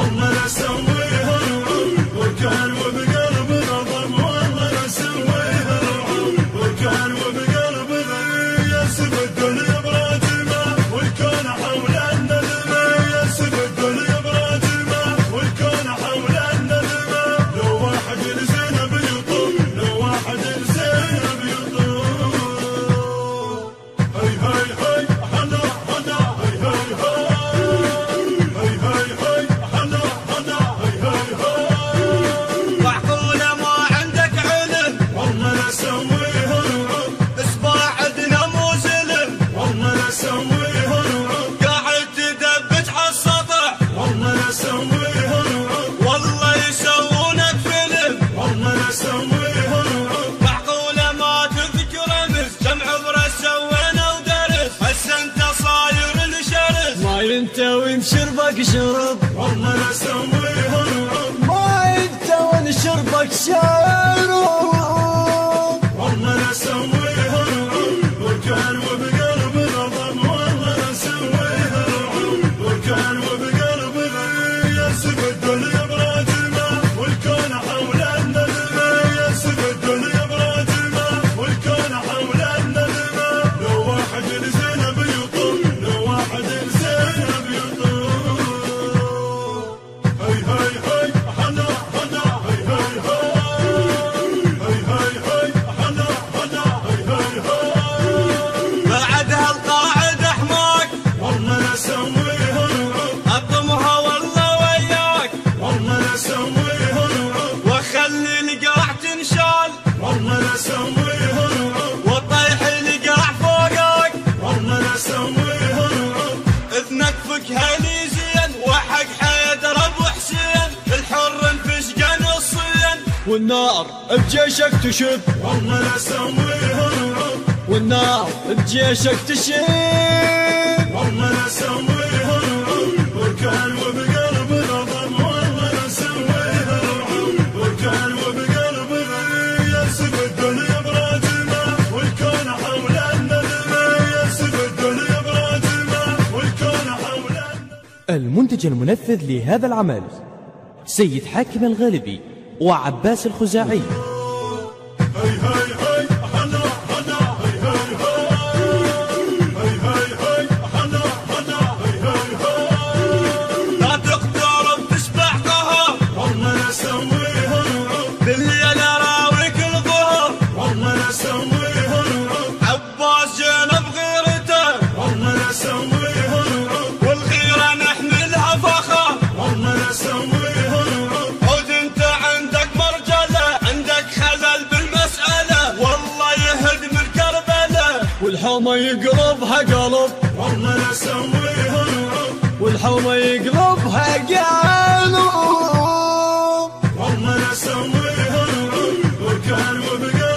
والله لا اسويها رعب وكان وبقلب غضب والله لا اسويها رعب وكان وبقلب غضب يسب الدنيا براد الماء والكون حول الندمة يسب الدنيا براد الماء والكون حول الندمة لو واحد لزينب يطوف لو واحد لزينب يطوف هي هي هي حنا حنا هي هي هي هي هي حنا حنا هي هي هي معقولة ما عندك علم والله لا اسويها رعب اسباعدنا مو زلم والله لا اسويها رعب قاعد تدبج عالسطح والله لا اسويها رعب والله يسوونك فيلم والله لا اسويها رعب معقولة ما تذكر امس كم عبرة سوينا ودرس هسه انت صاير الشرس ما ينتوي نشربك شرب والله لا اسويها رعب ما ينتوي نشربك شرب والله لا اسويها رعب وكان وبقلب غضب والله لا اسويها رعب وكان وبقلب غضب يسب الدنيا براد الماء والكون حول الندمة يسب الدنيا براد الماء والكون حول الندمة لو واحد لزينب يطوف لو واحد لزينب يطوف هي هي هي حنا حنا هي هي هي هي هي حنا حنا هي هي هي بعدها القاعد حماك والله لا اسويها رعب اضمها والله وياك والله لا اسويها رعب واخلي القرع تنشال والله لا اسويها رعب وطيح القرع فوقك والله لا اسويها رعب اذنك فكها لي زين وحق حيدر ابو حسين الحر انفشقه نصين والنار بجيشك تشب والله لا اسويها رعب والنار بجيشك تشب والله لا اسويها رعب وكان وبقلب غضب والله لا اسويها رعب وكان وبقلب غضب يسب الدنيا براد الماء والكون حول الندمة يسب الدنيا براد الماء والكون حول الندمة. المنتج المنفذ لهذا العمل سيد حاكم الغالبي وعباس الخزاعي. هي هي هي حنا حنا هي هي هي هي هي حنا حنا هي هي هي لا تقدر تشبع قهر والله لا اسويها رعب بالليل اراويك الظهر والله لا اسويها رعب عباس جينا بغيرته والله لا اسويها رعب والغيرة نحملها فخر والله لا اسويها رعب عود انت عندك مرجلة عندك خلل بالمسألة والله يهدم الكربلة والحومة يقلبها قلب والله لا اسويها رعب والحومة يقلبها قلب والله لا اسويها رعب وكان وبقى